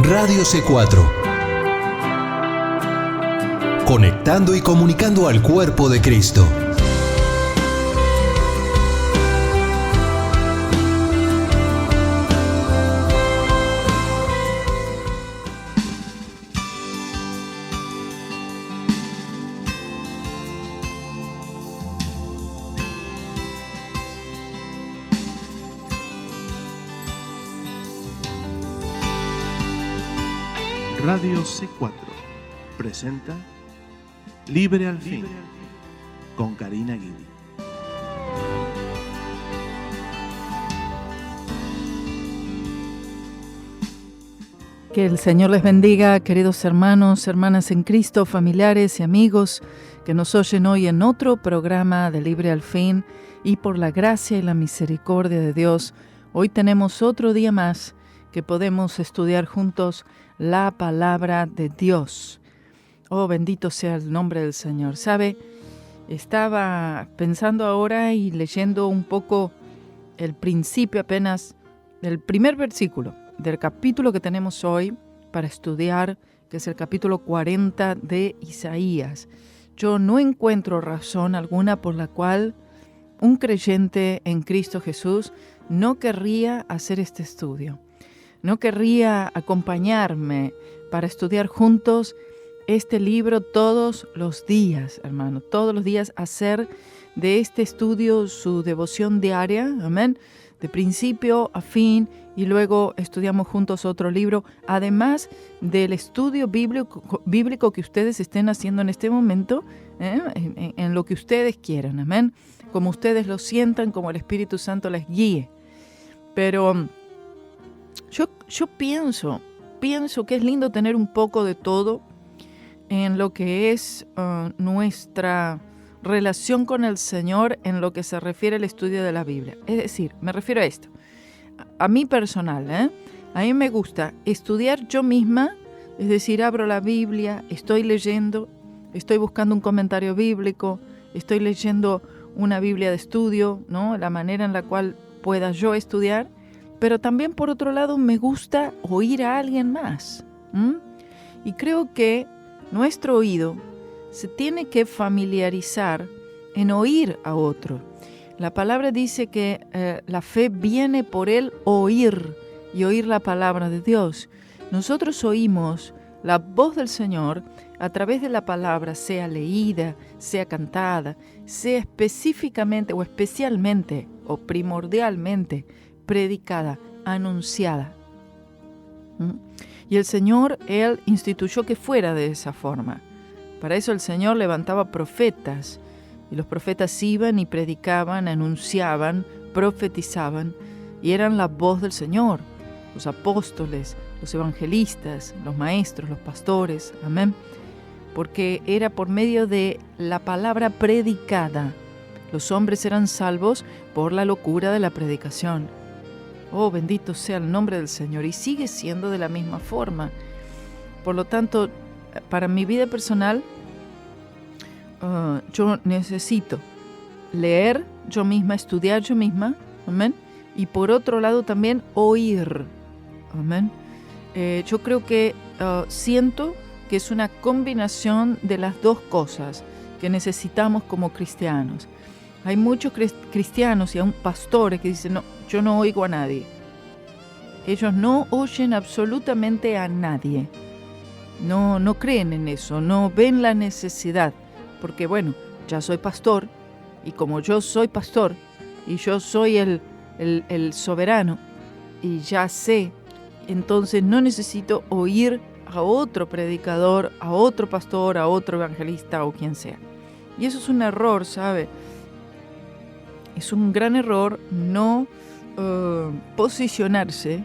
Radio C4. Conectando y comunicando al cuerpo de Cristo. Radio C4 presenta Libre al Fin con Karina Guidi. Que el Señor les bendiga, queridos hermanos, hermanas en Cristo, familiares y amigos que nos oyen hoy en otro programa de Libre al Fin, y por la gracia y la misericordia de Dios, hoy tenemos otro día más que podemos estudiar juntos la palabra de Dios. Oh, bendito sea el nombre del Señor. ¿Sabe? Estaba pensando ahora y leyendo un poco el principio apenas del primer versículo del capítulo que tenemos hoy para estudiar, que es el capítulo 40 de Isaías. Yo no encuentro razón alguna por la cual un creyente en Cristo Jesús no querría hacer este estudio. No querría acompañarme para estudiar juntos este libro todos los días, hermano. Todos los días hacer de este estudio su devoción diaria, amén, de principio a fin, y luego estudiamos juntos otro libro, además del estudio bíblico que ustedes estén haciendo en este momento, en lo que ustedes quieran, amén, como ustedes lo sientan, como el Espíritu Santo les guíe. Pero yo pienso que es lindo tener un poco de todo en lo que es nuestra relación con el Señor en lo que se refiere al estudio de la Biblia. Es decir, me refiero a esto. A mí personal, a mí me gusta estudiar yo misma, es decir, abro la Biblia, estoy leyendo, estoy buscando un comentario bíblico, estoy leyendo una Biblia de estudio, ¿no? La manera en la cual pueda yo estudiar. Pero también, por otro lado, me gusta oír a alguien más. Y creo que nuestro oído se tiene que familiarizar en oír a otro. La palabra dice que la fe viene por el oír y oír la palabra de Dios. Nosotros oímos la voz del Señor a través de la palabra, sea leída, sea cantada, sea específicamente o especialmente o primordialmente predicada, anunciada. Y el Señor, Él instituyó que fuera de esa forma. Para eso el Señor levantaba profetas, y los profetas iban y predicaban, anunciaban, profetizaban, y eran la voz del Señor. Los apóstoles, los evangelistas, los maestros, los pastores, amén. Porque era por medio de la palabra predicada. Los hombres eran salvos por la locura de la predicación. Oh, bendito sea el nombre del Señor, y sigue siendo de la misma forma. Por lo tanto, para mi vida personal, yo necesito leer yo misma, estudiar yo misma, amén, y por otro lado también oír, amén. Yo creo que siento que es una combinación de las dos cosas que necesitamos como cristianos. Hay muchos cristianos y aún pastores que dicen, no, yo no oigo a nadie. Ellos no oyen absolutamente a nadie. No creen en eso, no ven la necesidad. Porque bueno, ya soy pastor, y como yo soy pastor, y yo soy el soberano, y ya sé, entonces no necesito oír a otro predicador, a otro pastor, a otro evangelista o quien sea. Y eso es un error, ¿sabe? Es un gran error no posicionarse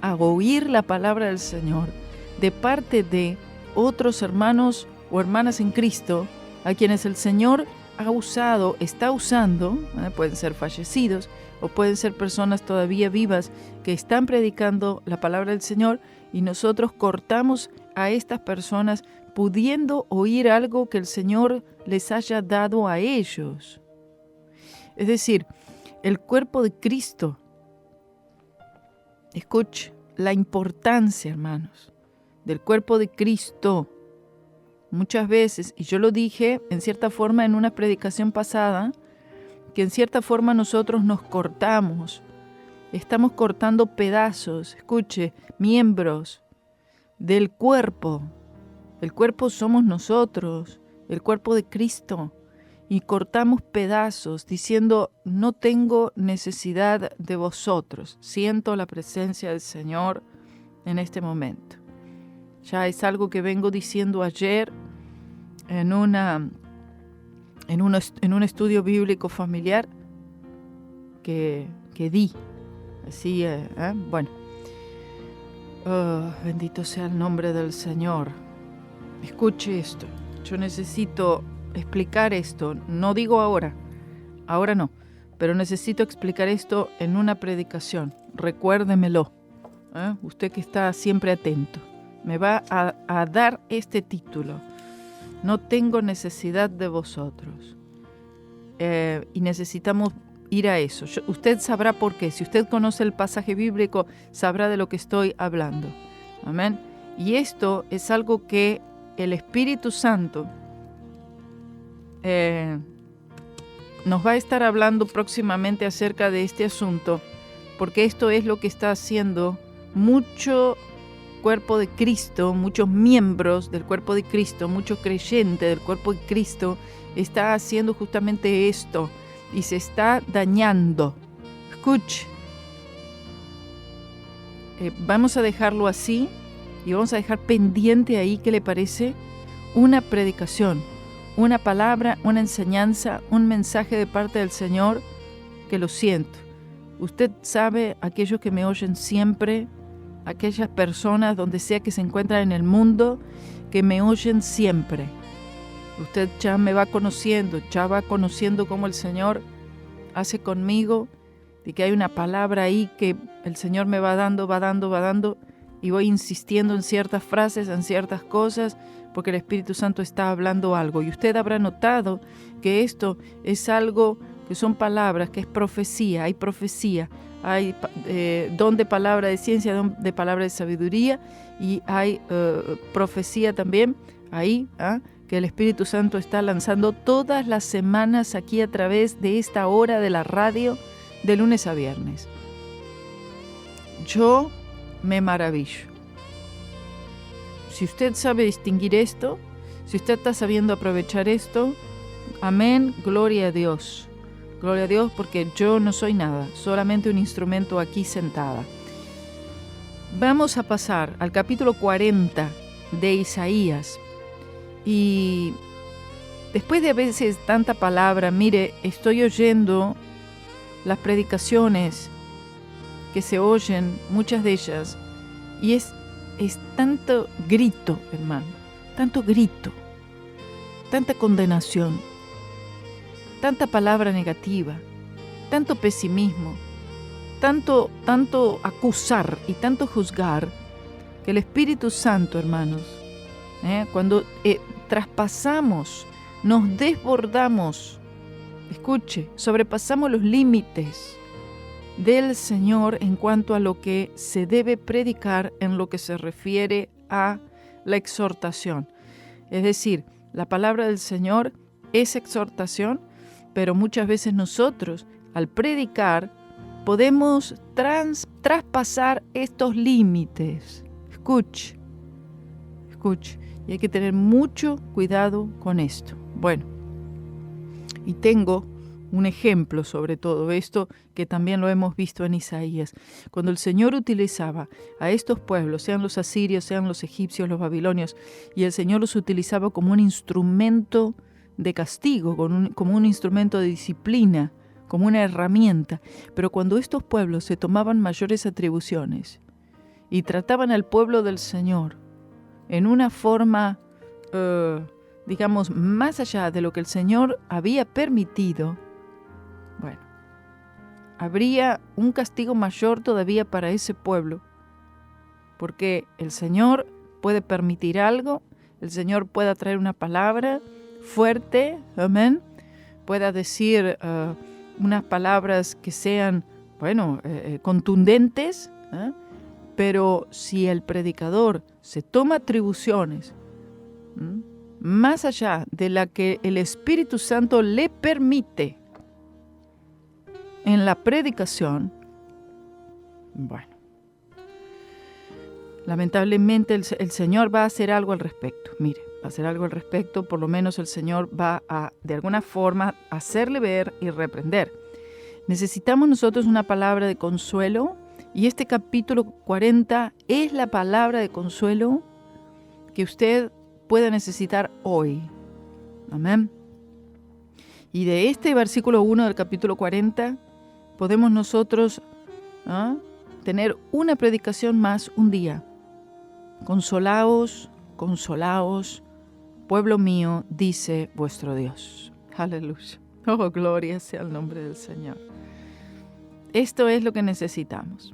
a oír la palabra del Señor de parte de otros hermanos o hermanas en Cristo a quienes el Señor ha usado, está usando, pueden ser fallecidos o pueden ser personas todavía vivas que están predicando la palabra del Señor, y nosotros cortamos a estas personas pudiendo oír algo que el Señor les haya dado a ellos. Es decir, el cuerpo de Cristo, escuche, la importancia, hermanos, del cuerpo de Cristo. Muchas veces, y yo lo dije en cierta forma en una predicación pasada, que en cierta forma nosotros nos cortamos, estamos cortando pedazos, escuche, miembros del cuerpo. El cuerpo somos nosotros, el cuerpo de Cristo, y cortamos pedazos diciendo, no tengo necesidad de vosotros, siento la presencia del Señor en este momento. Ya es algo que vengo diciendo ayer en un estudio bíblico familiar que di. Así, bueno. Oh, bendito sea el nombre del Señor. Escuche esto. Yo necesito explicar esto. No digo ahora no, pero necesito explicar esto en una predicación. Recuérdemelo. Usted que está siempre atento. Me va a dar este título. No tengo necesidad de vosotros. Y necesitamos ir a eso. Usted sabrá por qué. Si usted conoce el pasaje bíblico, sabrá de lo que estoy hablando. Amén. Y esto es algo que el Espíritu Santo nos va a estar hablando próximamente acerca de este asunto, porque esto es lo que está haciendo mucho cuerpo de Cristo, muchos miembros del cuerpo de Cristo, mucho creyente del cuerpo de Cristo, está haciendo justamente esto y se está dañando. Escuche. Vamos a dejarlo así y vamos a dejar pendiente ahí, ¿qué le parece? Una predicación, una palabra, una enseñanza, un mensaje de parte del Señor, que lo siento. Usted sabe, aquellos que me oyen siempre, aquellas personas donde sea que se encuentran en el mundo, que me oyen siempre. Usted ya me va conociendo, cómo el Señor hace conmigo, y que hay una palabra ahí que el Señor me va dando, y voy insistiendo en ciertas frases, en ciertas cosas, porque el Espíritu Santo está hablando algo. Y usted habrá notado que esto es algo que son palabras, que es profecía. Hay profecía, hay don de palabra de ciencia, don de palabra de sabiduría, y hay profecía también ahí, que el Espíritu Santo está lanzando todas las semanas aquí a través de esta hora de la radio, de lunes a viernes. Yo me maravillo. Si usted sabe distinguir esto, si usted está sabiendo aprovechar esto, amén, gloria a Dios. Gloria a Dios, porque yo no soy nada, solamente un instrumento aquí sentada. Vamos a pasar al capítulo 40 de Isaías. Y después de a veces tanta palabra, mire, estoy oyendo las predicaciones que se oyen, muchas de ellas, y es tanto grito, hermano, tanto grito, tanta condenación, tanta palabra negativa, tanto pesimismo, tanto acusar y tanto juzgar, que el Espíritu Santo, hermanos, cuando traspasamos, nos desbordamos, escuche, sobrepasamos los límites del Señor en cuanto a lo que se debe predicar en lo que se refiere a la exhortación. Es decir, la palabra del Señor es exhortación, pero muchas veces nosotros, al predicar, podemos traspasar estos límites. Escuche, y hay que tener mucho cuidado con esto. Bueno, y tengo un ejemplo sobre todo esto que también lo hemos visto en Isaías. Cuando el Señor utilizaba a estos pueblos, sean los asirios, sean los egipcios, los babilonios, y el Señor los utilizaba como un instrumento de castigo, como un instrumento de disciplina, como una herramienta. Pero cuando estos pueblos se tomaban mayores atribuciones y trataban al pueblo del Señor en una forma, digamos, más allá de lo que el Señor había permitido, bueno, habría un castigo mayor todavía para ese pueblo, porque el Señor puede permitir algo, el Señor puede traer una palabra fuerte, amén, pueda decir unas palabras que sean, bueno, contundentes, Pero si el predicador se toma atribuciones más allá de la que el Espíritu Santo le permite en la predicación, bueno, lamentablemente el Señor va a hacer algo al respecto. Mire, va a hacer algo al respecto, por lo menos el Señor va a, de alguna forma, hacerle ver y reprender. Necesitamos nosotros una palabra de consuelo, y este capítulo 40 es la palabra de consuelo que usted pueda necesitar hoy. Amén. Y de este versículo 1 del capítulo 40 podemos nosotros tener una predicación más un día. Consolaos, consolaos, pueblo mío, dice vuestro Dios. Aleluya. Oh, gloria sea el nombre del Señor. Esto es lo que necesitamos.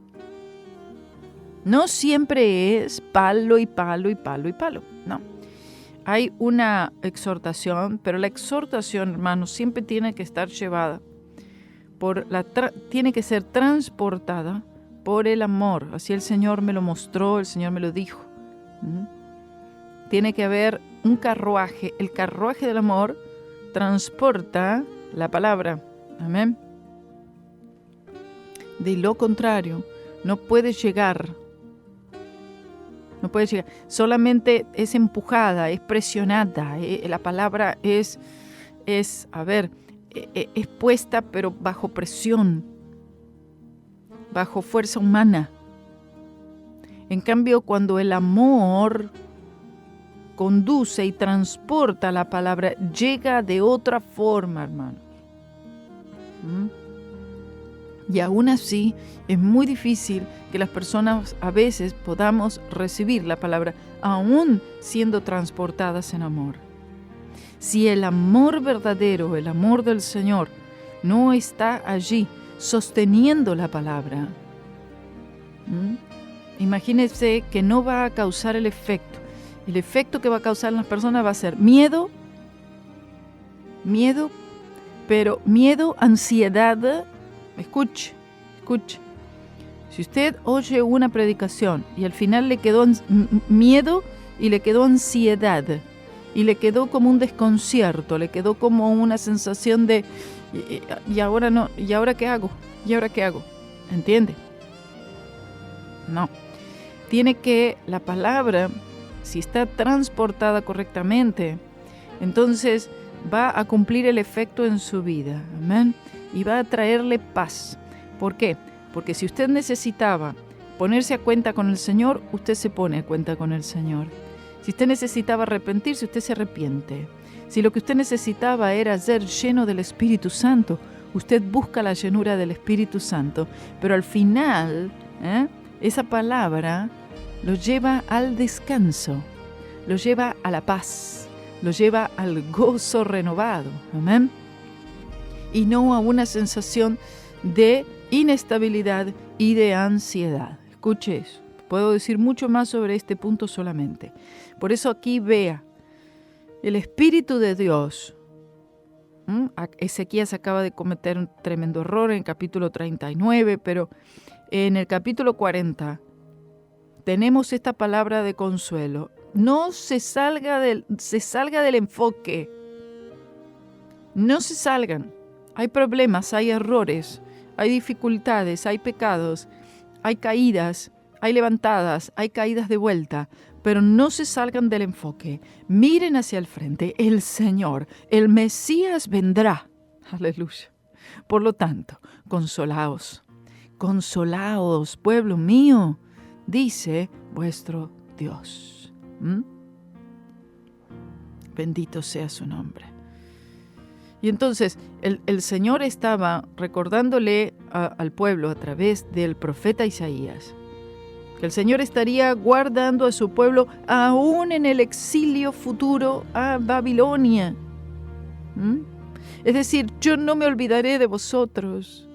No siempre es palo y palo y palo y palo. No. Hay una exhortación, pero la exhortación, hermanos, siempre tiene que estar llevada tiene que ser transportada por el amor. Así el Señor me lo mostró, el Señor me lo dijo. Tiene que haber un carruaje. El carruaje del amor transporta la palabra. Amén. De lo contrario, no puede llegar. No puede llegar. Solamente es empujada, es presionada. La palabra es puesta, pero bajo presión, bajo fuerza humana. En cambio, cuando el amor conduce y transporta la palabra, llega de otra forma, hermanos. Y aún así, es muy difícil que las personas a veces podamos recibir la palabra, aún siendo transportadas en amor. Si el amor verdadero, el amor del Señor, no está allí sosteniendo la palabra, imagínense que no va a causar el efecto. El efecto que va a causar en las personas va a ser miedo, ansiedad. Escuche. Si usted oye una predicación y al final le quedó miedo y le quedó ansiedad y le quedó como un desconcierto, le quedó como una sensación de ¿y ahora no? ¿Y ahora qué hago? ¿Y ahora qué hago? ¿Entiende? No. Tiene que la palabra, si está transportada correctamente, entonces va a cumplir el efecto en su vida. Amén. Y va a traerle paz. ¿Por qué? Porque si usted necesitaba ponerse a cuenta con el Señor, usted se pone a cuenta con el Señor. Si usted necesitaba arrepentirse, usted se arrepiente. Si lo que usted necesitaba era ser lleno del Espíritu Santo, usted busca la llenura del Espíritu Santo. Pero al final, esa palabra lo lleva al descanso, lo lleva a la paz, lo lleva al gozo renovado. Amén. Y no a una sensación de inestabilidad y de ansiedad. Escuche eso. Puedo decir mucho más sobre este punto solamente. Por eso aquí vea, el Espíritu de Dios. Ezequías acaba de cometer un tremendo error en el capítulo 39, pero en el capítulo 40 tenemos esta palabra de consuelo. No se salga del enfoque. No se salgan. Hay problemas, hay errores, hay dificultades, hay pecados, hay caídas, hay levantadas, hay caídas de vuelta, pero no se salgan del enfoque. Miren hacia el frente. El Señor, el Mesías vendrá. Aleluya. Por lo tanto, consolaos, pueblo mío, dice vuestro Dios. Bendito sea su nombre. Y entonces el Señor estaba recordándole al pueblo a través del profeta Isaías que el Señor estaría guardando a su pueblo aún en el exilio futuro a Babilonia. Es decir, yo no me olvidaré de vosotros.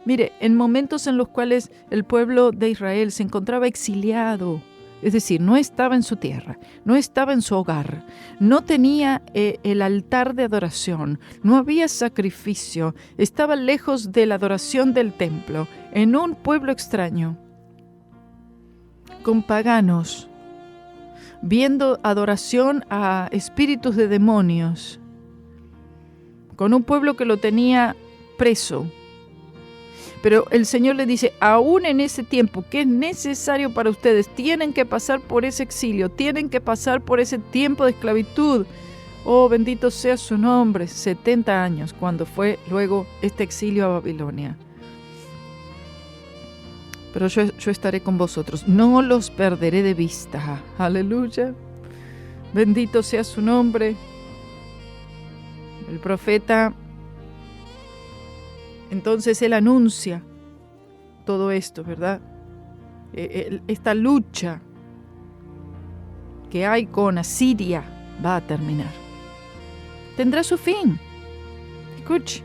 Mire, en momentos en los cuales el pueblo de Israel se encontraba exiliado, es decir, no estaba en su tierra, no estaba en su hogar, no tenía el altar de adoración, no había sacrificio, estaba lejos de la adoración del templo, en un pueblo extraño. con paganos, viendo adoración a espíritus de demonios, con un pueblo que lo tenía preso. Pero el Señor le dice, aún en ese tiempo que es necesario para ustedes, tienen que pasar por ese exilio, tienen que pasar por ese tiempo de esclavitud. Oh, bendito sea su nombre, 70 años, cuando fue luego este exilio a Babilonia. Pero yo estaré con vosotros, no los perderé de vista. Aleluya, bendito sea su nombre. El profeta, entonces él anuncia todo esto, ¿verdad? Esta lucha que hay con Asiria va a terminar. Tendrá su fin. Escuche,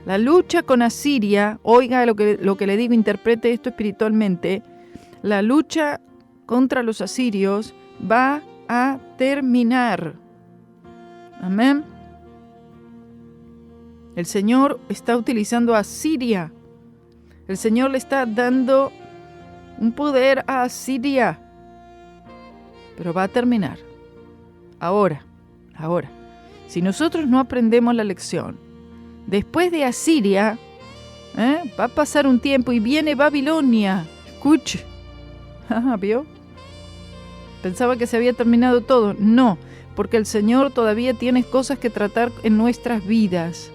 la lucha con Asiria, oiga lo que le digo, interprete esto espiritualmente, la lucha contra los asirios va a terminar. Amén. El Señor está utilizando a Asiria. El Señor le está dando un poder a Asiria. Pero va a terminar. Ahora. Si nosotros no aprendemos la lección, después de Asiria, va a pasar un tiempo y viene Babilonia. Escuche. ¿Vio? Pensaba que se había terminado todo. No, porque el Señor todavía tiene cosas que tratar en nuestras vidas.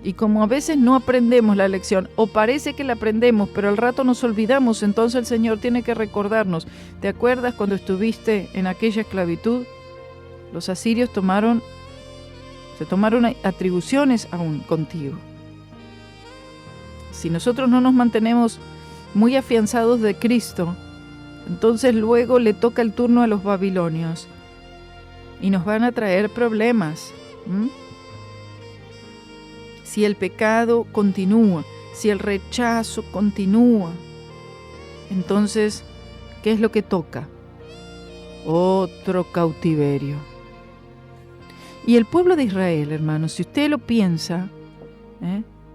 Y como a veces no aprendemos la lección, o parece que la aprendemos, pero al rato nos olvidamos, entonces el Señor tiene que recordarnos. ¿Te acuerdas cuando estuviste en aquella esclavitud? Los asirios se tomaron atribuciones aún contigo. Si nosotros no nos mantenemos muy afianzados de Cristo, entonces luego le toca el turno a los babilonios y nos van a traer problemas. Si el pecado continúa, si el rechazo continúa, entonces, ¿qué es lo que toca? Otro cautiverio. Y el pueblo de Israel, hermanos, si usted lo piensa,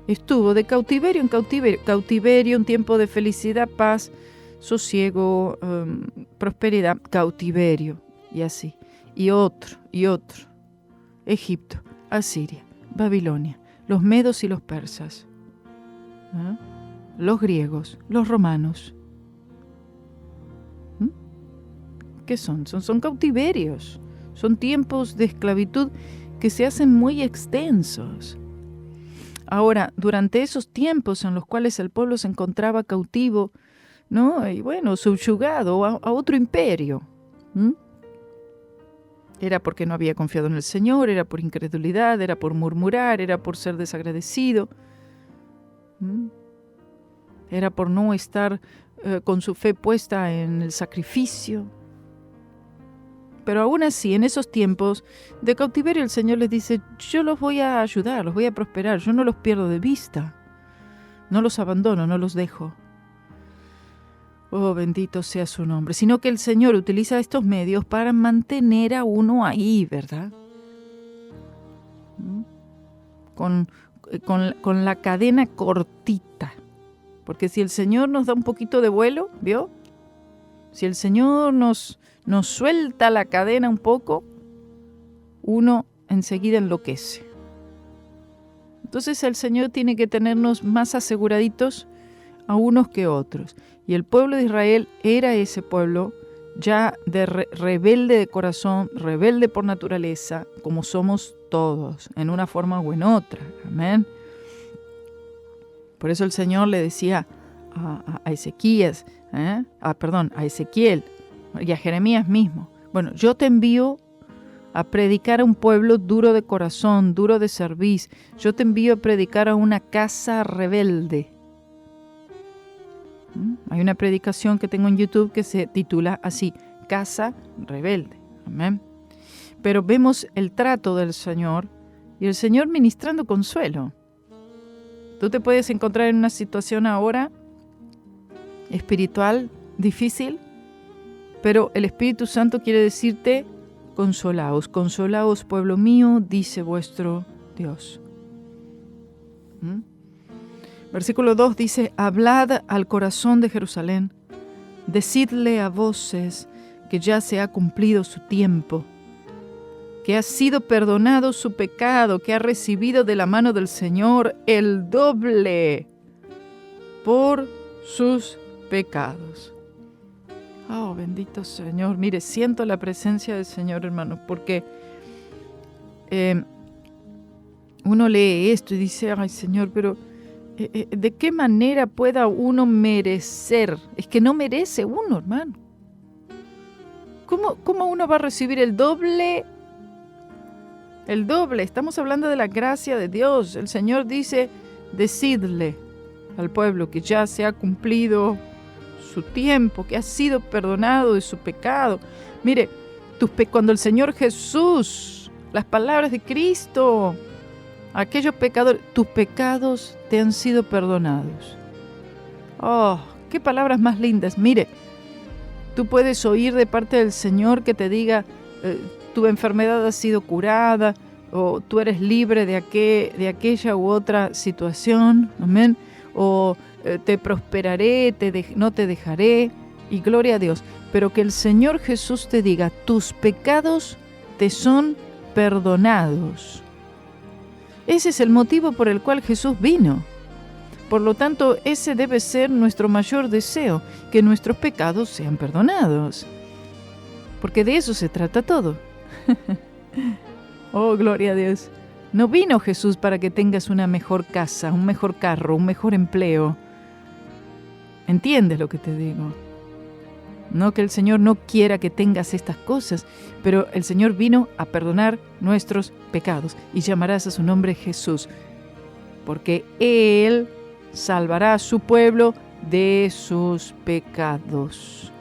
estuvo de cautiverio en cautiverio. Cautiverio, un tiempo de felicidad, paz, sosiego, prosperidad, cautiverio, y así. Y otro. Egipto, Asiria, Babilonia, los medos y los persas, los griegos, los romanos. ¿Qué son? Son cautiverios. Son tiempos de esclavitud que se hacen muy extensos. Ahora, durante esos tiempos en los cuales el pueblo se encontraba cautivo, ¿no? Y bueno, subyugado a otro imperio, era porque no había confiado en el Señor, era por incredulidad, era por murmurar, era por ser desagradecido, era por no estar con su fe puesta en el sacrificio. Pero aún así, en esos tiempos de cautiverio, el Señor les dice, yo los voy a ayudar, los voy a prosperar, yo no los pierdo de vista, no los abandono, no los dejo. Oh, bendito sea su nombre. Sino que el Señor utiliza estos medios para mantener a uno ahí, ¿verdad? Con la cadena cortita. Porque si el Señor nos da un poquito de vuelo, ¿vio? Si el Señor nos suelta la cadena un poco, uno enseguida enloquece. Entonces el Señor tiene que tenernos más aseguraditos a unos que otros. Y el pueblo de Israel era ese pueblo ya de rebelde de corazón, rebelde por naturaleza, como somos todos, en una forma o en otra. Amén. Por eso el Señor le decía a Ezequiel y a Jeremías mismo, bueno, yo te envío a predicar a un pueblo duro de corazón, duro de cerviz. Yo te envío a predicar a una casa rebelde. Hay una predicación que tengo en YouTube que se titula así, Casa Rebelde. Amén. Pero vemos el trato del Señor y el Señor ministrando consuelo. Tú te puedes encontrar en una situación ahora espiritual difícil, pero el Espíritu Santo quiere decirte, consolaos, consolaos, pueblo mío, dice vuestro Dios. Versículo 2 dice, hablad al corazón de Jerusalén, Decidle a voces que ya se ha cumplido su tiempo, que ha sido perdonado su pecado, que ha recibido de la mano del Señor el doble por sus pecados. Oh, bendito Señor. Mire, siento la presencia del Señor, hermanos, porque uno lee esto y dice, ay, Señor, pero ¿de qué manera pueda uno merecer? Es que no merece uno, hermano. ¿Cómo uno va a recibir el doble? El doble. Estamos hablando de la gracia de Dios. El Señor dice, decidle al pueblo que ya se ha cumplido su tiempo, que ha sido perdonado de su pecado. Mire, cuando el Señor Jesús, las palabras de Cristo, aquellos pecadores, tus pecados te han sido perdonados. Oh, qué palabras más lindas. Mire, tú puedes oír de parte del Señor que te diga, tu enfermedad ha sido curada, o tú eres libre de aquella u otra situación, amén, o te prosperaré, no te dejaré, y gloria a Dios. Pero que el Señor Jesús te diga, tus pecados te son perdonados. Ese es el motivo por el cual Jesús vino. Por lo tanto, ese debe ser nuestro mayor deseo, que nuestros pecados sean perdonados. Porque de eso se trata todo. Oh, gloria a Dios. No vino Jesús para que tengas una mejor casa, un mejor carro, un mejor empleo. ¿Entiendes lo que te digo? No que el Señor no quiera que tengas estas cosas, pero el Señor vino a perdonar nuestros pecados y llamarás a su nombre Jesús, porque Él salvará a su pueblo de sus pecados.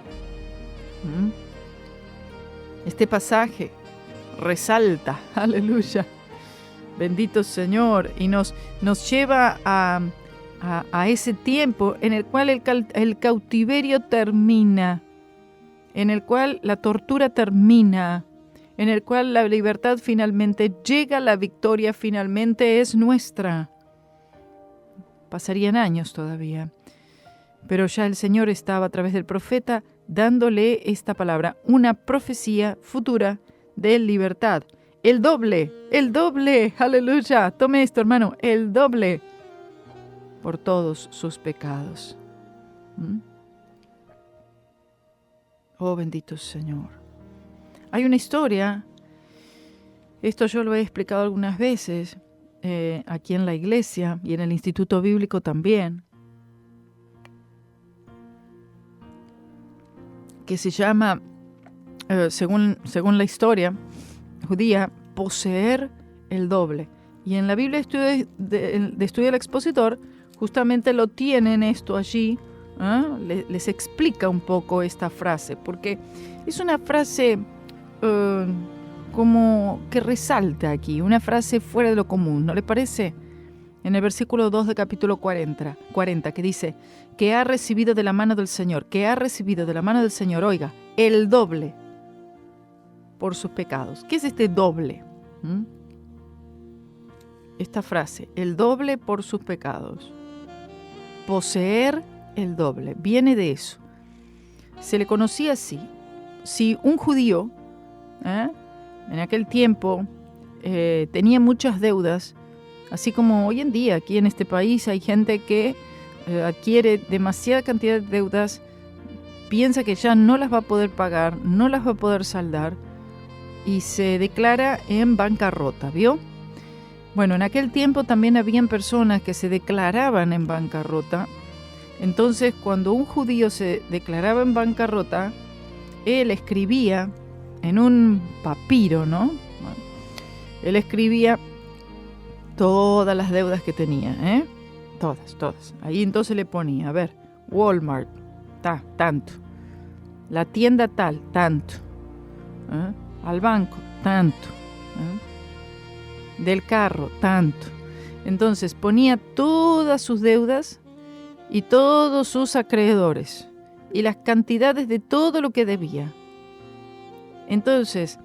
Este pasaje resalta, aleluya, bendito Señor, y nos lleva a ese tiempo en el cual el cautiverio termina, en el cual la tortura termina, en el cual la libertad finalmente llega, la victoria finalmente es nuestra. Pasarían años todavía, pero ya el Señor estaba a través del profeta dándole esta palabra, una profecía futura de libertad. El doble, aleluya, tome esto, hermano, el doble por todos sus pecados. Oh, bendito Señor. Hay una historia, esto yo lo he explicado algunas veces, aquí en la iglesia y en el Instituto Bíblico también, que se llama, según la historia judía, poseer el doble. Y en la Biblia de Estudio del Expositor, justamente lo tienen esto allí, les explica un poco esta frase, porque es una frase como que resalta aquí, una frase fuera de lo común, ¿no le parece? En el versículo 2 de capítulo 40, que dice, que ha recibido de la mano del Señor, oiga, el doble por sus pecados. ¿Qué es este doble? Esta frase, el doble por sus pecados. Poseer el doble, viene de eso. Se le conocía así. Si un judío, en aquel tiempo, tenía muchas deudas, así como hoy en día aquí en este país hay gente que adquiere demasiada cantidad de deudas, piensa que ya no las va a poder pagar, no las va a poder saldar y se declara en bancarrota, ¿vio? Bueno, en aquel tiempo también habían personas que se declaraban en bancarrota. Entonces, cuando un judío se declaraba en bancarrota, él escribía en un papiro, ¿no? Bueno, él escribía todas las deudas que tenía, Todas. Ahí entonces le ponía, a ver, Walmart, tanto. La tienda tal, tanto. Al banco, tanto. Del carro, tanto. Entonces ponía todas sus deudas y todos sus acreedores y las cantidades de todo lo que debía. Entonces,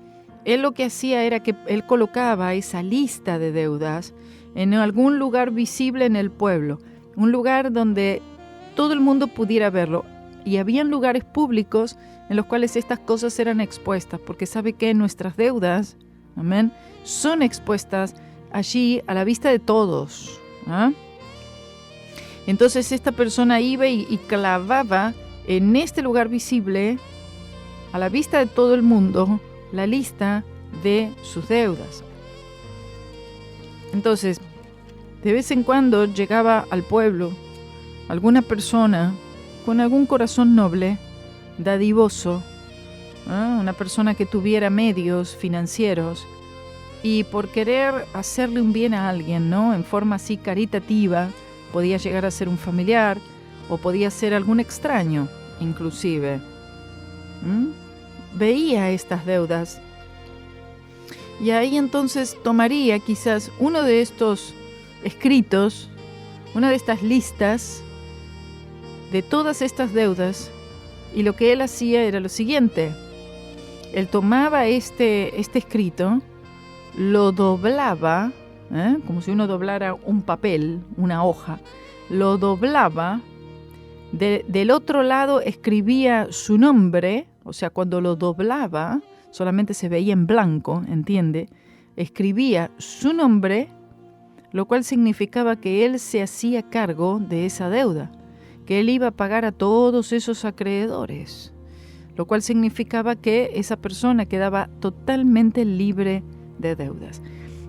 él lo que hacía era que él colocaba esa lista de deudas en algún lugar visible en el pueblo, un lugar donde todo el mundo pudiera verlo. y habían lugares públicos en los cuales estas cosas eran expuestas, porque sabe que nuestras deudas, amén, son expuestas allí a la vista de todos. ¿Ah? Entonces esta persona iba y clavaba en este lugar visible, a la vista de todo el mundo, la lista de sus deudas. Entonces, de vez en cuando llegaba al pueblo alguna persona con algún corazón noble, dadivoso, una persona que tuviera medios financieros, y por querer hacerle un bien a alguien, ¿no?, en forma así caritativa, podía llegar a ser un familiar o podía ser algún extraño, inclusive. Veía estas deudas y ahí entonces tomaría quizás uno de estos escritos, una de estas listas de todas estas deudas, y lo que él hacía era lo siguiente: él tomaba este escrito, lo doblaba, como si uno doblara un papel, una hoja, lo doblaba, del otro lado escribía su nombre, o sea, cuando lo doblaba, solamente se veía en blanco, ¿entiende? Escribía su nombre, lo cual significaba que él se hacía cargo de esa deuda, que él iba a pagar a todos esos acreedores, lo cual significaba que esa persona quedaba totalmente libre de deudas.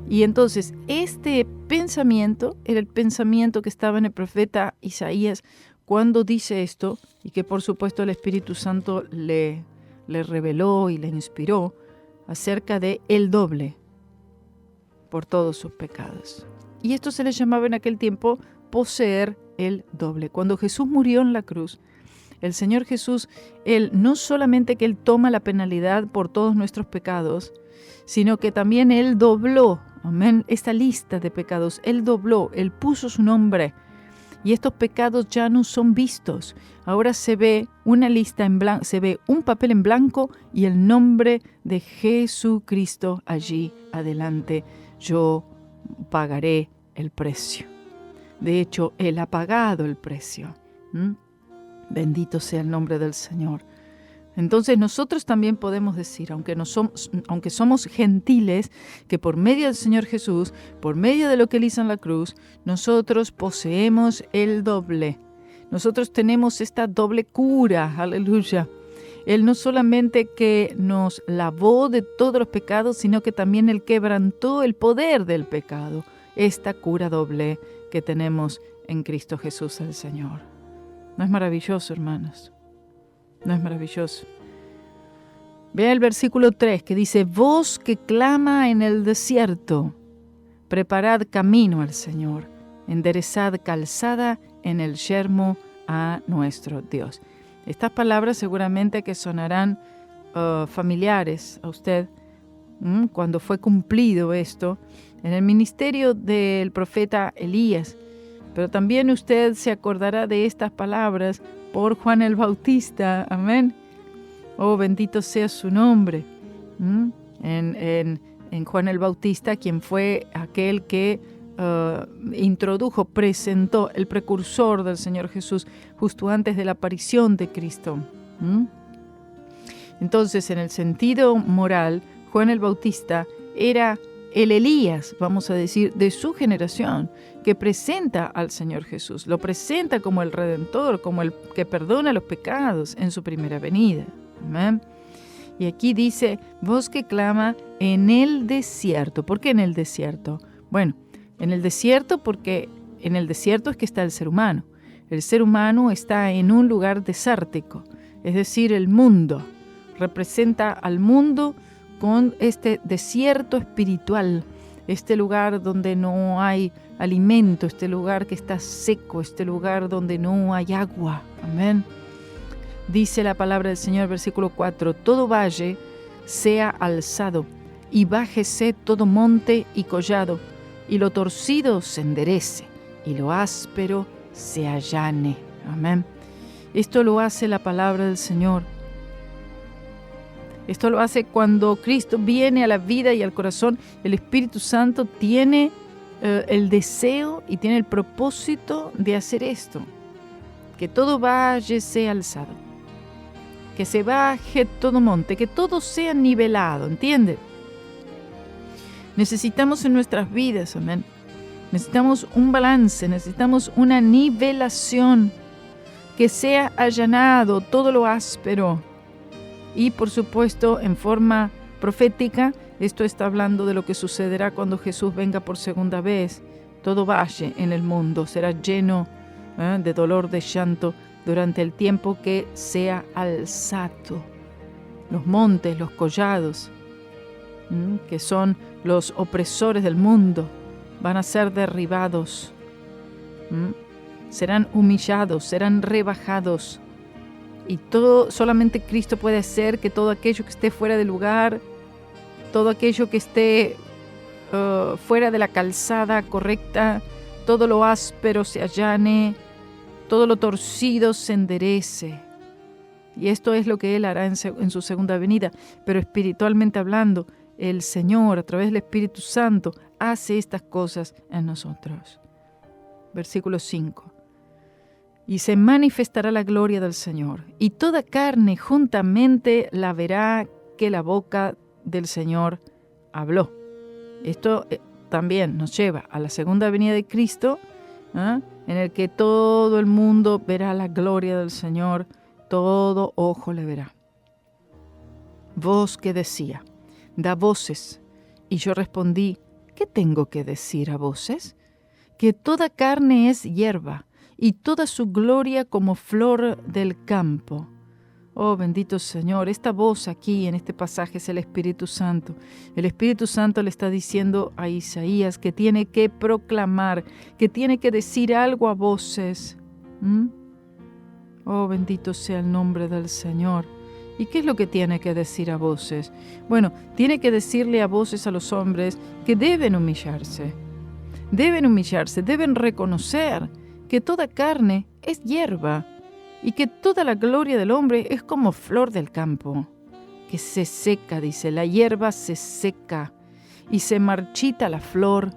Y entonces este pensamiento era el pensamiento que estaba en el profeta Isaías cuando dice esto, y que por supuesto el Espíritu Santo le reveló y le inspiró acerca de el doble por todos sus pecados. Y esto se le llamaba en aquel tiempo poseer el doble. Cuando Jesús murió en la cruz, el Señor Jesús, Él no solamente que Él toma la penalidad por todos nuestros pecados, sino que también Él dobló, amén, esta lista de pecados. Él dobló, Él puso su nombre, y estos pecados ya no son vistos. Ahora se ve una lista en blanco, se ve un papel en blanco y el nombre de Jesucristo allí adelante. Yo pagaré el precio. De hecho, Él ha pagado el precio. Bendito sea el nombre del Señor. Entonces nosotros también podemos decir, aunque somos gentiles, que por medio del Señor Jesús, por medio de lo que Él hizo en la cruz, nosotros poseemos el doble. Nosotros tenemos esta doble cura, aleluya. Él no solamente que nos lavó de todos los pecados, sino que también Él quebrantó el poder del pecado. Esta cura doble que tenemos en Cristo Jesús el Señor. ¿No es maravilloso, hermanos? ¿No es maravilloso? Vea el versículo 3 que dice: voz que clama en el desierto, preparad camino al Señor, enderezad calzada en el yermo a nuestro Dios. Estas palabras seguramente que sonarán familiares a usted cuando fue cumplido esto en el ministerio del profeta Elías. Pero también usted se acordará de estas palabras por Juan el Bautista. Amén. Oh, bendito sea su nombre. En Juan el Bautista, quien fue aquel que introdujo, presentó, el precursor del Señor Jesús justo antes de la aparición de Cristo. Entonces, en el sentido moral, Juan el Bautista era el Elías, vamos a decir, de su generación, que presenta al Señor Jesús, lo presenta como el Redentor, como el que perdona los pecados en su primera venida. Amén. Y aquí dice, voz que clama en el desierto. ¿Por qué en el desierto? Bueno, en el desierto porque en el desierto es que está el ser humano. El ser humano está en un lugar desértico, es decir, el mundo. Representa al mundo con este desierto espiritual, este lugar donde no hay alimento, este lugar que está seco, este lugar donde no hay agua. Amén. Dice la palabra del Señor, versículo 4, todo valle sea alzado, y bájese todo monte y collado, y lo torcido se enderece, y lo áspero se allane. Amén. Esto lo hace la palabra del Señor. Esto lo hace cuando Cristo viene a la vida y al corazón. El Espíritu Santo tiene el deseo y tiene el propósito de hacer esto. Que todo valle sea alzado. que se baje todo monte, que todo sea nivelado, ¿entiende? Necesitamos en nuestras vidas, amén. Necesitamos un balance, necesitamos una nivelación, que sea allanado todo lo áspero. Y por supuesto, en forma profética, esto está hablando de lo que sucederá cuando Jesús venga por segunda vez. Todo valle en el mundo será lleno de dolor, de llanto, durante el tiempo que sea alzado. Los montes, los collados, que son los opresores del mundo, van a ser derribados. Serán humillados, serán rebajados. Y todo, solamente Cristo puede hacer que todo aquello que esté fuera de lugar, todo aquello que esté fuera de la calzada correcta, todo lo áspero se allane, todo lo torcido se enderece. Y esto es lo que Él hará en su segunda venida. Pero espiritualmente hablando, el Señor, a través del Espíritu Santo, hace estas cosas en nosotros. Versículo 5. Y se manifestará la gloria del Señor, y toda carne juntamente la verá, que la boca del Señor habló. Esto también nos lleva a la segunda venida de Cristo, en el que todo el mundo verá la gloria del Señor, todo ojo le verá. Voz que decía, da voces. Y yo respondí, ¿qué tengo que decir a voces? Que toda carne es hierba, y toda su gloria como flor del campo. Oh, bendito Señor, esta voz aquí en este pasaje es el Espíritu Santo. El Espíritu Santo le está diciendo a Isaías que tiene que proclamar, que tiene que decir algo a voces. Oh, bendito sea el nombre del Señor. ¿Y qué es lo que tiene que decir a voces? Bueno, tiene que decirle a voces a los hombres que deben humillarse, deben reconocer que toda carne es hierba y que toda la gloria del hombre es como flor del campo, que se seca, dice, la hierba se seca y se marchita la flor,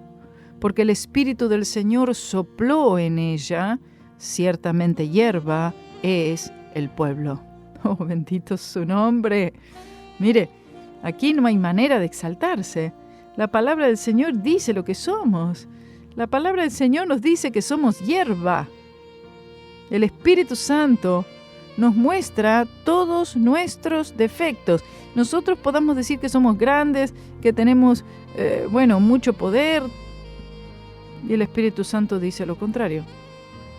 porque el Espíritu del Señor sopló en ella, ciertamente hierba es el pueblo. Oh, bendito su nombre. Mire, aquí no hay manera de exaltarse. La palabra del Señor dice lo que somos. La palabra del Señor nos dice que somos hierba. El Espíritu Santo nos muestra todos nuestros defectos. Nosotros podamos decir que somos grandes, que tenemos, mucho poder. Y el Espíritu Santo dice lo contrario.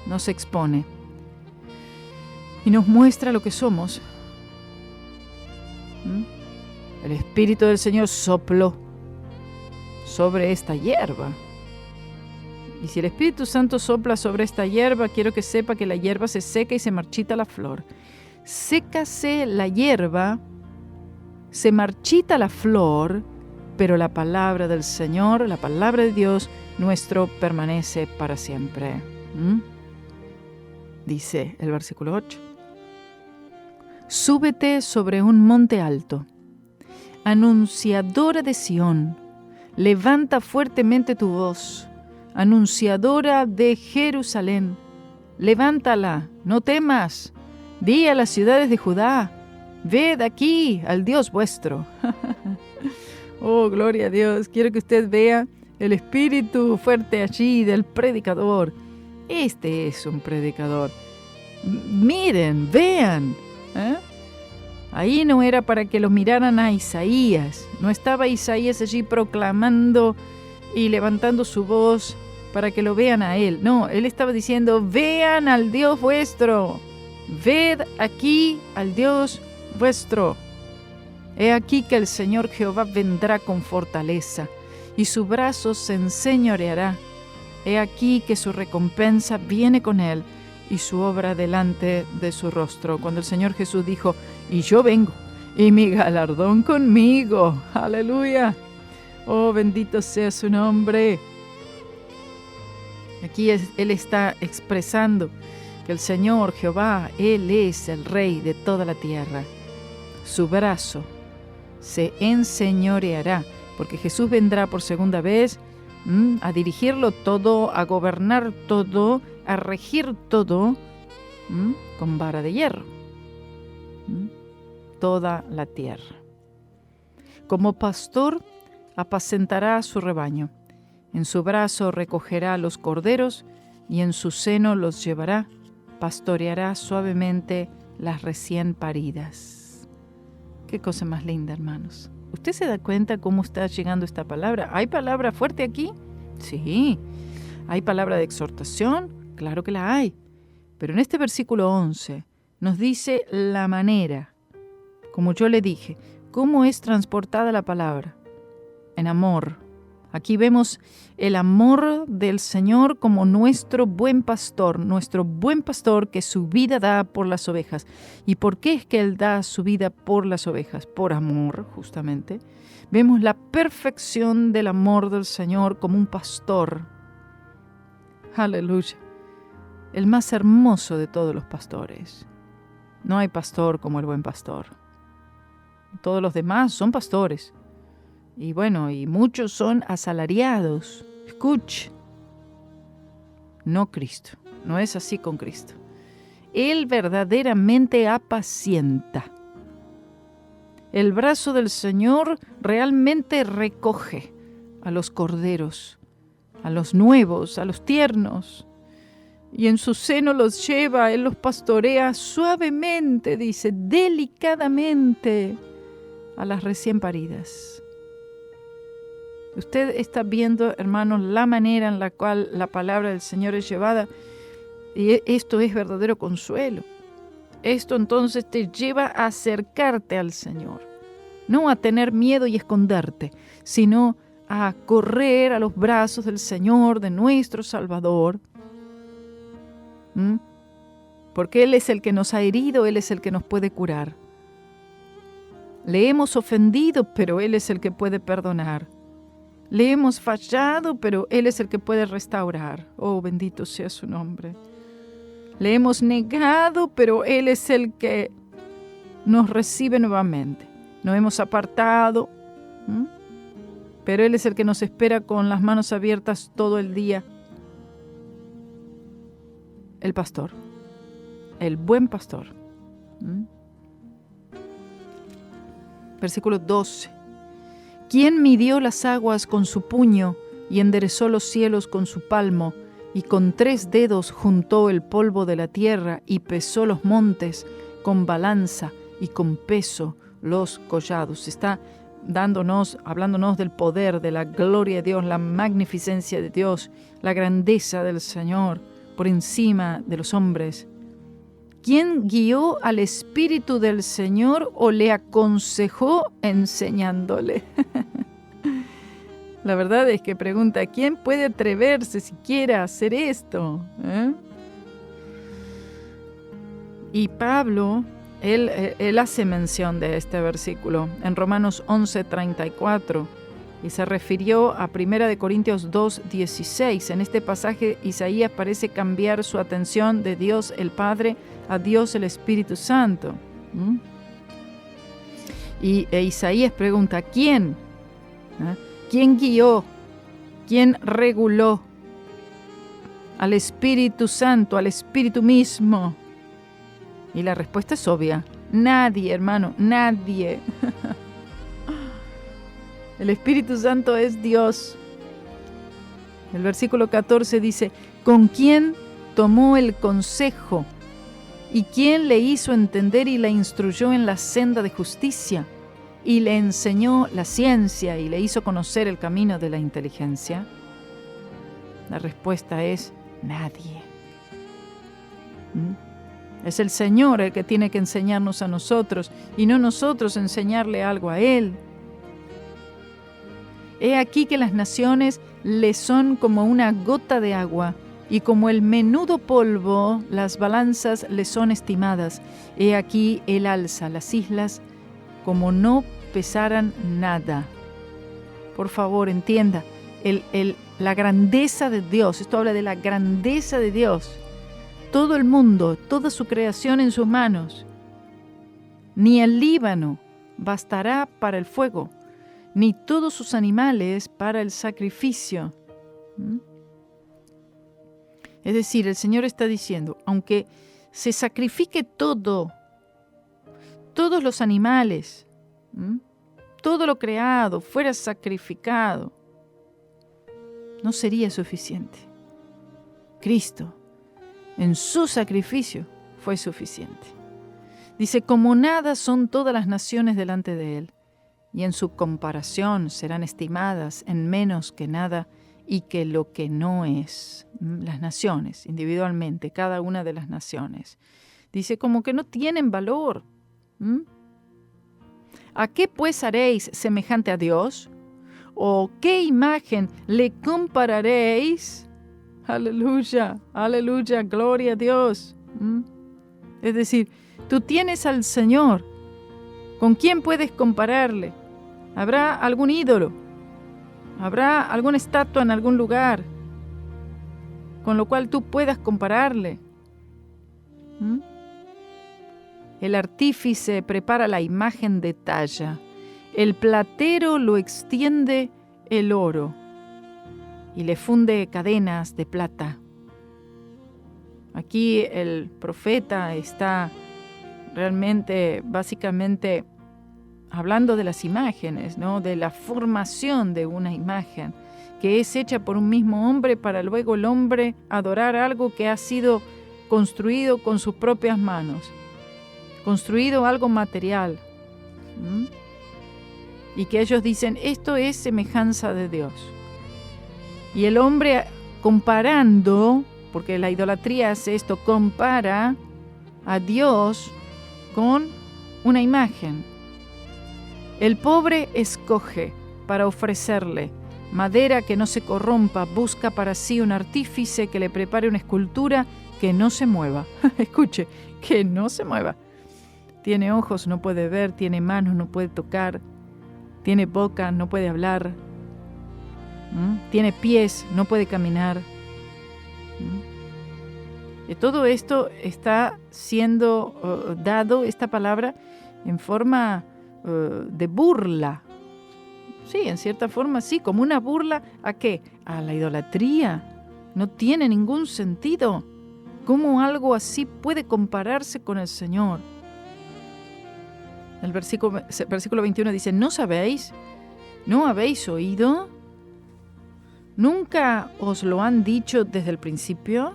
Nos expone. Y nos muestra lo que somos. El Espíritu del Señor sopló sobre esta hierba. Y si el Espíritu Santo sopla sobre esta hierba, quiero que sepa que la hierba se seca y se marchita la flor. Sécase la hierba, se marchita la flor, pero la palabra del Señor, la palabra de Dios nuestro, permanece para siempre. Dice el versículo 8. Súbete sobre un monte alto, anunciadora de Sión, levanta fuertemente tu voz, anunciadora de Jerusalén, levántala, no temas, di a las ciudades de Judá, ved aquí al Dios vuestro. Oh, gloria a Dios, quiero que usted vea el espíritu fuerte allí del predicador. Este es un predicador. Miren, vean. Ahí no era para que lo miraran a Isaías. No estaba Isaías allí proclamando y levantando su voz para que lo vean a él. No, él estaba diciendo, vean al Dios vuestro. Ved aquí al Dios vuestro. He aquí que el Señor Jehová vendrá con fortaleza, y su brazo se enseñoreará. He aquí que su recompensa viene con él, y su obra delante de su rostro. Cuando el Señor Jesús dijo, y yo vengo, y mi galardón conmigo. ¡Aleluya! Oh, bendito sea su nombre. Aquí Él está expresando que el Señor Jehová, Él es el Rey de toda la tierra. Su brazo se enseñoreará, porque Jesús vendrá por segunda vez a dirigirlo todo, a gobernar todo, a regir todo con vara de hierro. toda la tierra. Como pastor, apacentará a su rebaño. En su brazo recogerá los corderos y en su seno los llevará. Pastoreará suavemente las recién paridas. Qué cosa más linda, hermanos. ¿Usted se da cuenta cómo está llegando esta palabra? ¿Hay palabra fuerte aquí? Sí. ¿Hay palabra de exhortación? Claro que la hay. Pero en este versículo 11 nos dice la manera, como yo le dije, cómo es transportada la palabra. En amor. Aquí vemos el amor del Señor como nuestro buen pastor que su vida da por las ovejas. ¿Y por qué es que Él da su vida por las ovejas? Por amor, justamente. Vemos la perfección del amor del Señor como un pastor. Aleluya. El más hermoso de todos los pastores. No hay pastor como el buen pastor. Todos los demás son pastores. Y bueno, y muchos son asalariados. Escuche. No Cristo. No es así con Cristo. Él verdaderamente apacienta. El brazo del Señor realmente recoge a los corderos, a los nuevos, a los tiernos. Y en su seno los lleva, Él los pastorea suavemente, dice, delicadamente a las recién paridas. Usted está viendo, hermanos, la manera en la cual la palabra del Señor es llevada, y esto es verdadero consuelo. Esto entonces te lleva a acercarte al Señor, no a tener miedo y esconderte, sino a correr a los brazos del Señor, de nuestro Salvador, porque Él es el que nos ha herido, Él es el que nos puede curar. Le hemos ofendido, pero Él es el que puede perdonar. Le hemos fallado, pero Él es el que puede restaurar. Oh, bendito sea su nombre. Le hemos negado, pero Él es el que nos recibe nuevamente. Nos hemos apartado, pero Él es el que nos espera con las manos abiertas todo el día. El pastor, el buen pastor. Versículo 12. ¿Quién midió las aguas con su puño y enderezó los cielos con su palmo, y con 3 dedos juntó el polvo de la tierra y pesó los montes con balanza y con peso los collados? Está hablándonos del poder, de la gloria de Dios, la magnificencia de Dios, la grandeza del Señor por encima de los hombres. ¿Quién guió al Espíritu del Señor o le aconsejó enseñándole? La verdad es que pregunta, ¿quién puede atreverse siquiera a hacer esto? Y Pablo, él hace mención de este versículo en Romanos 11:34 y se refirió a 1 Corintios 2:16. En este pasaje Isaías parece cambiar su atención de Dios el Padre a Dios el Espíritu Santo. Y Isaías pregunta, ¿quién? ¿Quién guió? ¿Quién reguló al Espíritu Santo, al Espíritu mismo? Y la respuesta es obvia. Nadie, hermano, nadie. El Espíritu Santo es Dios. El versículo 14 dice, ¿con quién tomó el consejo? ¿Y quién le hizo entender y la instruyó en la senda de justicia? ¿Y le enseñó la ciencia y le hizo conocer el camino de la inteligencia? La respuesta es nadie. Es el Señor el que tiene que enseñarnos a nosotros y no nosotros enseñarle algo a Él. He aquí que las naciones le son como una gota de agua, y como el menudo polvo, las balanzas le son estimadas. He aquí Él alza las islas como no pesaran nada. Por favor, entienda, la grandeza de Dios. Esto habla de la grandeza de Dios. Todo el mundo, toda su creación en sus manos. Ni el Líbano bastará para el fuego, ni todos sus animales para el sacrificio. Es decir, el Señor está diciendo, aunque se sacrifique todo todos los animales, todo lo creado fuera sacrificado, no sería suficiente. Cristo, en su sacrificio, fue suficiente. Dice, como nada son todas las naciones delante de Él, y en su comparación serán estimadas en menos que nada y que lo que no es. Las naciones, individualmente, cada una de las naciones. Dice, como que no tienen valor. ¿A qué pues haréis semejante a Dios? ¿O qué imagen le compararéis? Aleluya, aleluya, gloria a Dios. Es decir, tú tienes al Señor. ¿Con quién puedes compararle? ¿Habrá algún ídolo? ¿Habrá alguna estatua en algún lugar con lo cual tú puedas compararle? El artífice prepara la imagen de talla. El platero lo extiende el oro y le funde cadenas de plata. Aquí el profeta está realmente, básicamente, hablando de las imágenes, ¿no? De la formación de una imagen que es hecha por un mismo hombre para luego el hombre adorar algo que ha sido construido con sus propias manos, construido algo material. Y que ellos dicen, esto es semejanza de Dios. Y el hombre comparando, porque la idolatría hace esto, compara a Dios con una imagen. El pobre escoge para ofrecerle madera que no se corrompa, busca para sí un artífice que le prepare una escultura que no se mueva. Escuche, que no se mueva. Tiene ojos, no puede ver, tiene manos, no puede tocar, tiene boca, no puede hablar, tiene pies, no puede caminar. Y todo esto está siendo dado, esta palabra, en forma de burla. Sí, en cierta forma sí, como una burla ¿a qué? A la idolatría. No tiene ningún sentido. ¿Cómo algo así puede compararse con el Señor? El versículo 21 dice, ¿no sabéis? ¿No habéis oído? ¿Nunca os lo han dicho desde el principio?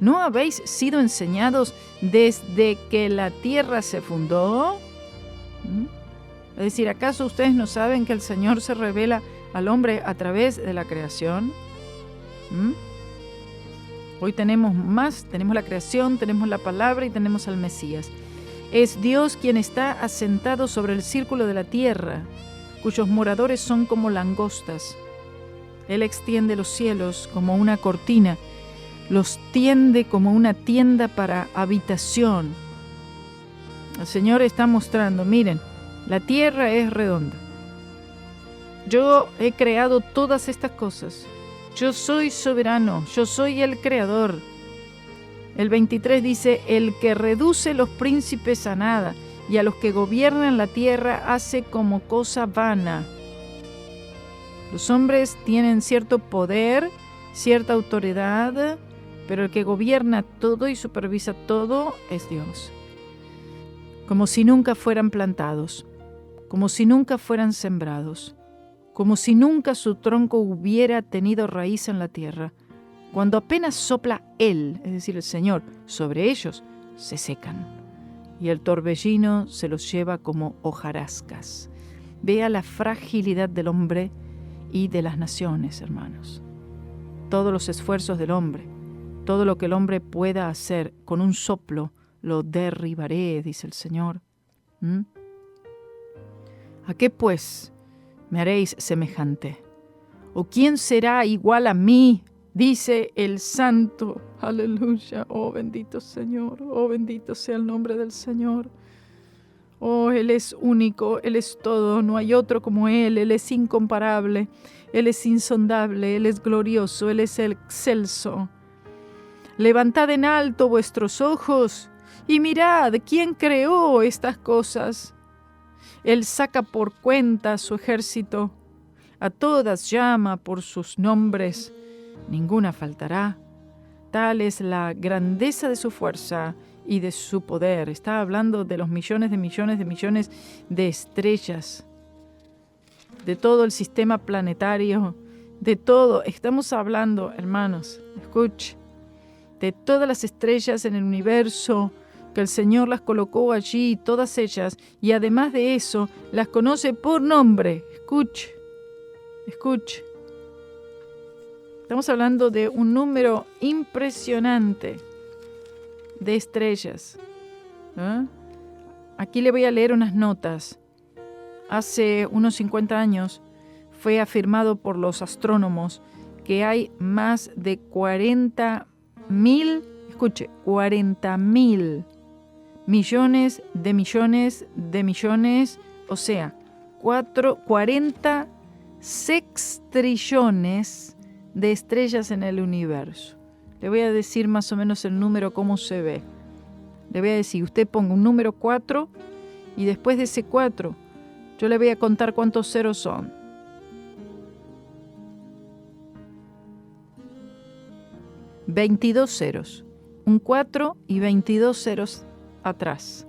¿No habéis sido enseñados desde que la tierra se fundó? Es decir, ¿acaso ustedes no saben que el Señor se revela al hombre a través de la creación? Hoy tenemos más, tenemos la creación, tenemos la palabra y tenemos al Mesías. Es Dios quien está asentado sobre el círculo de la tierra, cuyos moradores son como langostas. Él extiende los cielos como una cortina, los tiende como una tienda para habitación. El Señor está mostrando, miren, la tierra es redonda. Yo he creado todas estas cosas. Yo soy soberano, yo soy el creador. El 23 dice, el que reduce los príncipes a nada y a los que gobiernan la tierra hace como cosa vana. Los hombres tienen cierto poder, cierta autoridad, pero el que gobierna todo y supervisa todo es Dios. Como si nunca fueran plantados, como si nunca fueran sembrados, como si nunca su tronco hubiera tenido raíz en la tierra. Cuando apenas sopla Él, es decir, el Señor, sobre ellos, se secan, y el torbellino se los lleva como hojarascas. Vea la fragilidad del hombre y de las naciones, hermanos. Todos los esfuerzos del hombre, todo lo que el hombre pueda hacer con un soplo, lo derribaré, dice el Señor. ¿A qué pues me haréis semejante? ¿O quién será igual a mí? Dice el Santo. Aleluya. Oh, bendito Señor. Oh, bendito sea el nombre del Señor. Oh, Él es único, Él es todo, no hay otro como Él. Él es incomparable, Él es insondable, Él es glorioso, Él es excelso. Levantad en alto vuestros ojos y mirad quién creó estas cosas. Él saca por cuenta a su ejército, a todas llama por sus nombres, ninguna faltará. Tal es la grandeza de su fuerza y de su poder. Está hablando de los millones de estrellas, de todo el sistema planetario, de todo. Estamos hablando, hermanos, escuche, de todas las estrellas en el universo, que el Señor las colocó allí, todas ellas, y además de eso, las conoce por nombre. Escuche, escuche. Estamos hablando de un número impresionante de estrellas. Aquí le voy a leer unas notas. Hace unos 50 años fue afirmado por los astrónomos que hay más de 40.000, escuche, 40.000 millones de millones de millones, o sea, 40 sextrillones de estrellas en el universo. Le voy a decir más o menos el número, cómo se ve. Le voy a decir, usted ponga un número 4 y después de ese 4, yo le voy a contar cuántos ceros son. $22 ceros. Un 4 y 22 ceros atrás.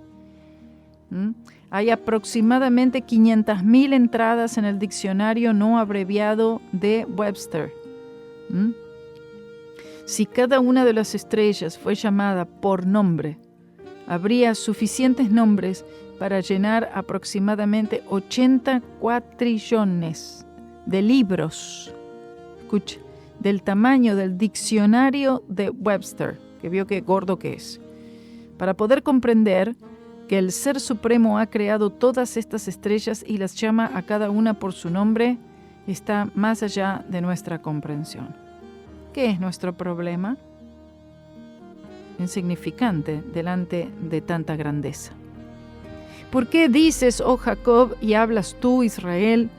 Hay aproximadamente 500.000 entradas en el diccionario no abreviado de Webster. Si cada una de las estrellas fue llamada por nombre, habría suficientes nombres para llenar aproximadamente 80 cuatrillones de libros. Escuche, del tamaño del diccionario de Webster, que vio qué gordo que es, para poder comprender que el Ser Supremo ha creado todas estas estrellas y las llama a cada una por su nombre, está más allá de nuestra comprensión. ¿Qué es nuestro problema? Insignificante delante de tanta grandeza. ¿Por qué dices, oh Jacob, y hablas tú, Israel?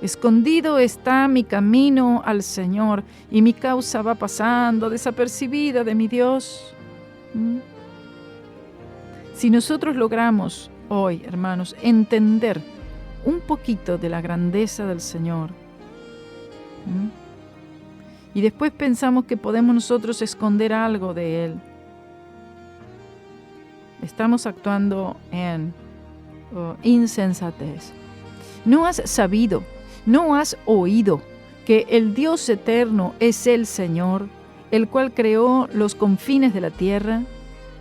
Escondido está mi camino al Señor, y mi causa va pasando desapercibida de mi Dios. Si nosotros logramos hoy, hermanos, entender un poquito de la grandeza del Señor, y después pensamos que podemos nosotros esconder algo de Él, estamos actuando en insensatez. ¿No has sabido, no has oído que el Dios eterno es el Señor, el cual creó los confines de la tierra?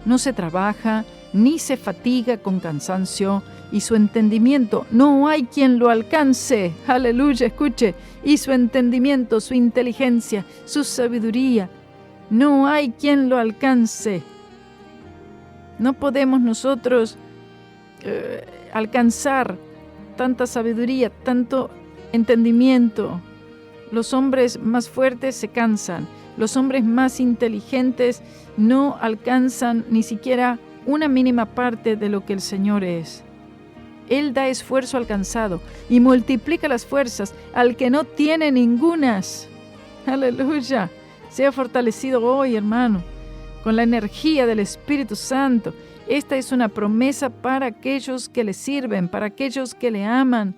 No se trabaja ni se fatiga con cansancio, y su entendimiento no hay quien lo alcance. Aleluya, escuche. Y su entendimiento, su inteligencia, su sabiduría, no hay quien lo alcance. No podemos nosotros alcanzar tanta sabiduría, tanto entendimiento. Los hombres más fuertes se cansan. Los hombres más inteligentes no alcanzan ni siquiera una mínima parte de lo que el Señor es. Él da esfuerzo al cansado y multiplica las fuerzas al que no tiene ningunas. Aleluya. Sea fortalecido hoy, hermano, con la energía del Espíritu Santo. Esta es una promesa para aquellos que le sirven, para aquellos que le aman.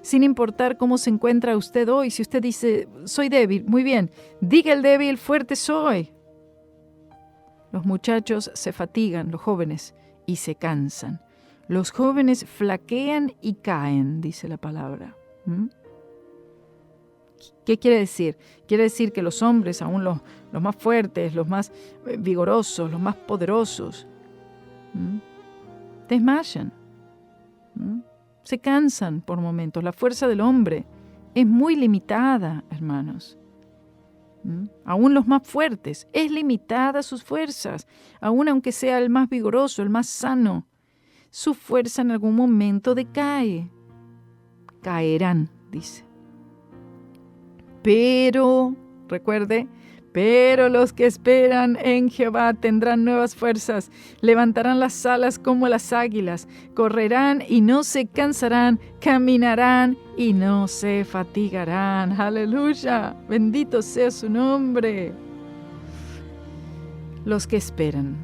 Sin importar cómo se encuentra usted hoy, si usted dice, soy débil, muy bien, diga el débil, fuerte soy. Los muchachos se fatigan, los jóvenes, y se cansan. Los jóvenes flaquean y caen, dice la palabra. ¿Qué quiere decir? Quiere decir que los hombres, aún los más fuertes, los más vigorosos, los más poderosos, desmayan. Se cansan por momentos. La fuerza del hombre es muy limitada, hermanos. Aún los más fuertes, es limitada sus fuerzas. Aún aunque sea el más vigoroso, el más sano, su fuerza en algún momento decae. Caerán, dice. Pero, recuerde, pero los que esperan en Jehová tendrán nuevas fuerzas, levantarán las alas como las águilas, correrán y no se cansarán, caminarán y no se fatigarán. ¡Aleluya! Bendito sea su nombre. Los que esperan,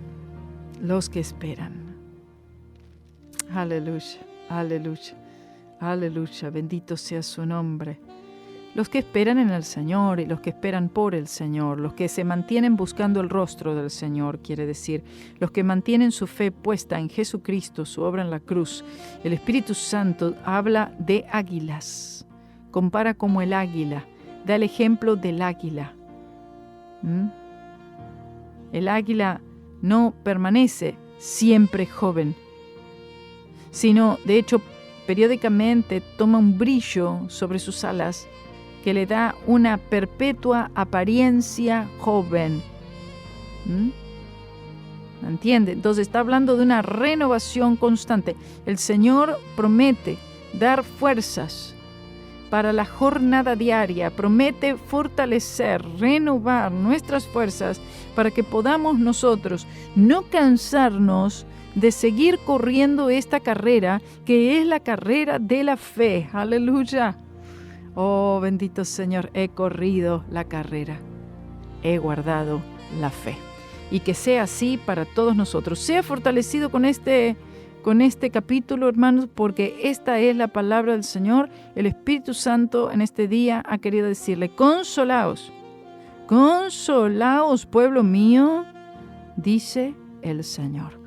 los que esperan. ¡Aleluya! ¡Aleluya! ¡Aleluya! Bendito sea su nombre. los que esperan en el Señor y los que esperan por el Señor, los que se mantienen buscando el rostro del Señor, quiere decir, los que mantienen su fe puesta en Jesucristo, su obra en la cruz. El Espíritu Santo habla de águilas, compara como el águila, da el ejemplo del águila. El águila no permanece siempre joven, sino, de hecho, periódicamente toma un brillo sobre sus alas que le da una perpetua apariencia joven. ¿Entiende? Entonces está hablando de una renovación constante. El Señor promete dar fuerzas para la jornada diaria, promete fortalecer, renovar nuestras fuerzas para que podamos nosotros no cansarnos de seguir corriendo esta carrera, que es la carrera de la fe. ¡Aleluya! Oh, bendito Señor, he corrido la carrera, he guardado la fe. Y que sea así para todos nosotros. Sea fortalecido con este capítulo, hermanos, porque esta es la palabra del Señor. El Espíritu Santo en este día ha querido decirle: consolaos, consolaos, pueblo mío, dice el Señor.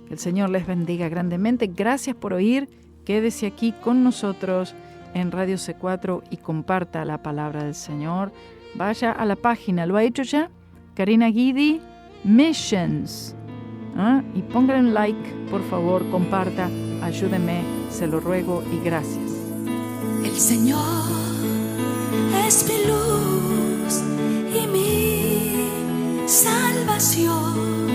Que el Señor les bendiga grandemente. Gracias por oír. Quédese aquí con nosotros en Radio C4 y comparta la palabra del Señor. Vaya a la página, ¿lo ha hecho ya? Karina Guidi Missions. Y pónganle un like, por favor, comparta, ayúdenme, se lo ruego y gracias. El Señor es mi luz y mi salvación,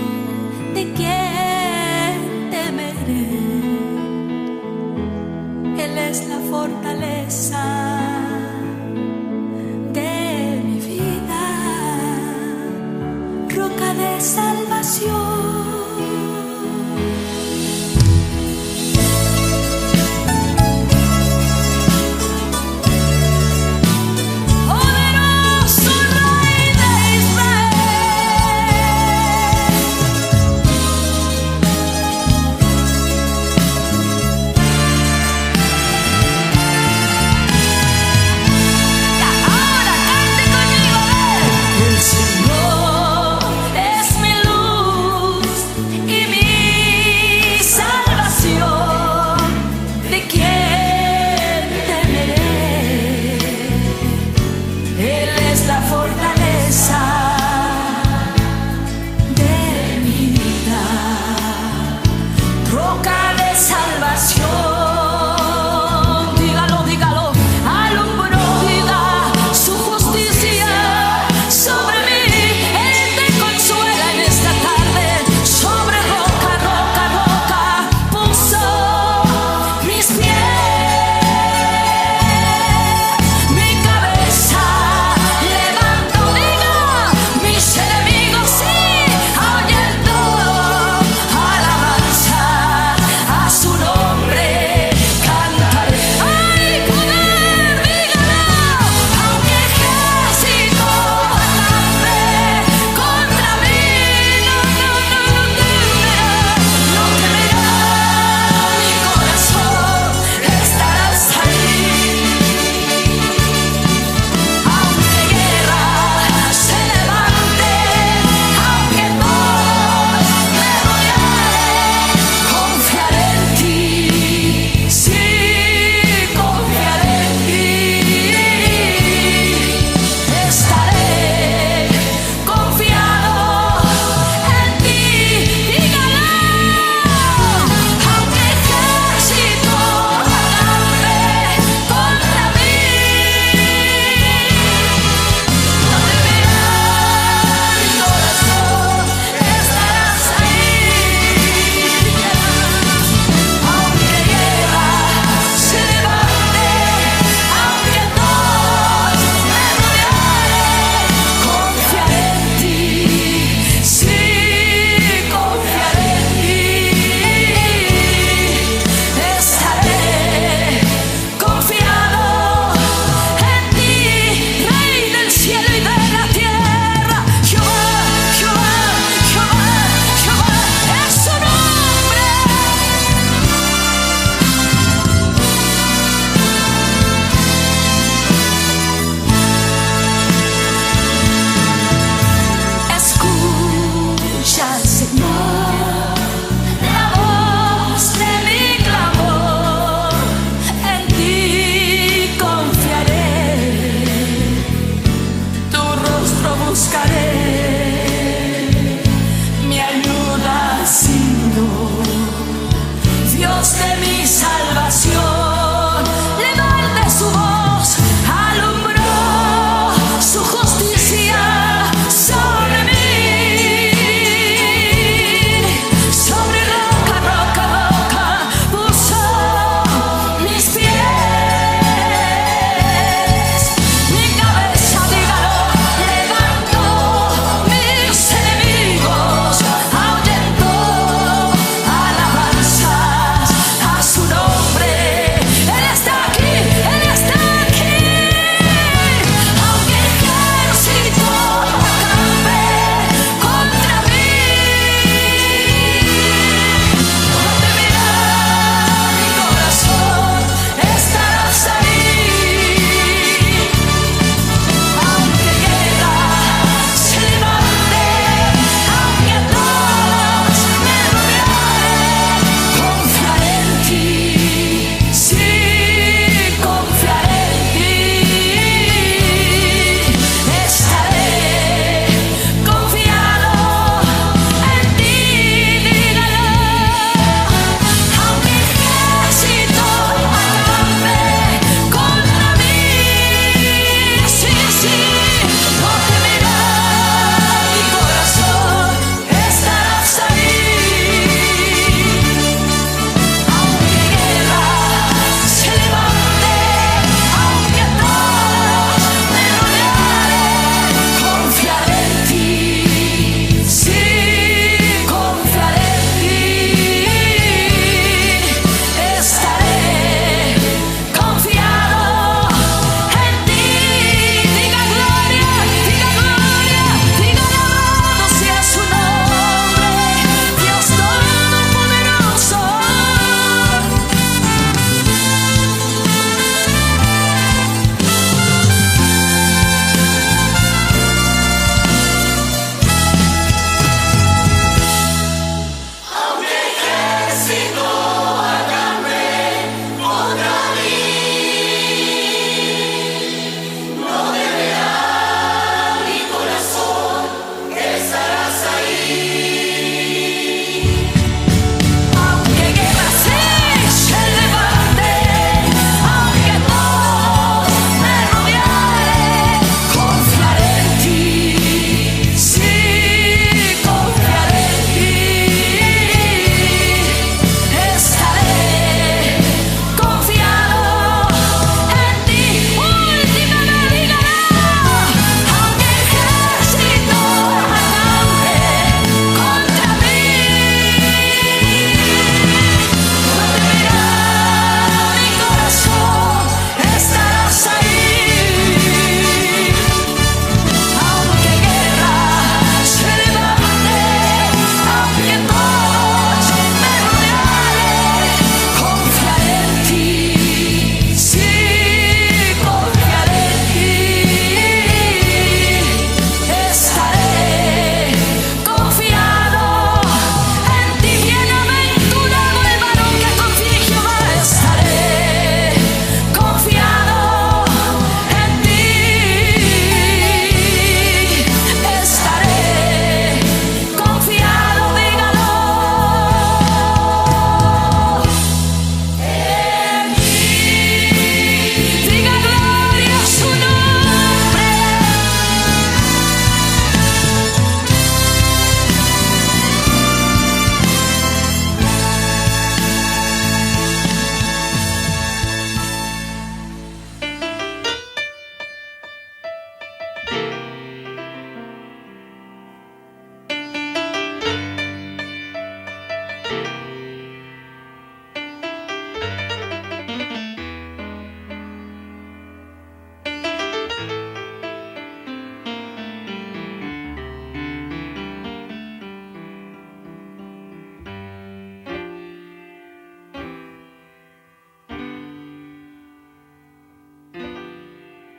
¿de quién temeré? Él es la fortaleza de mi vida, roca de salvación. El Señor es mi luz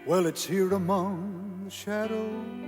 Well, it's here among the shadows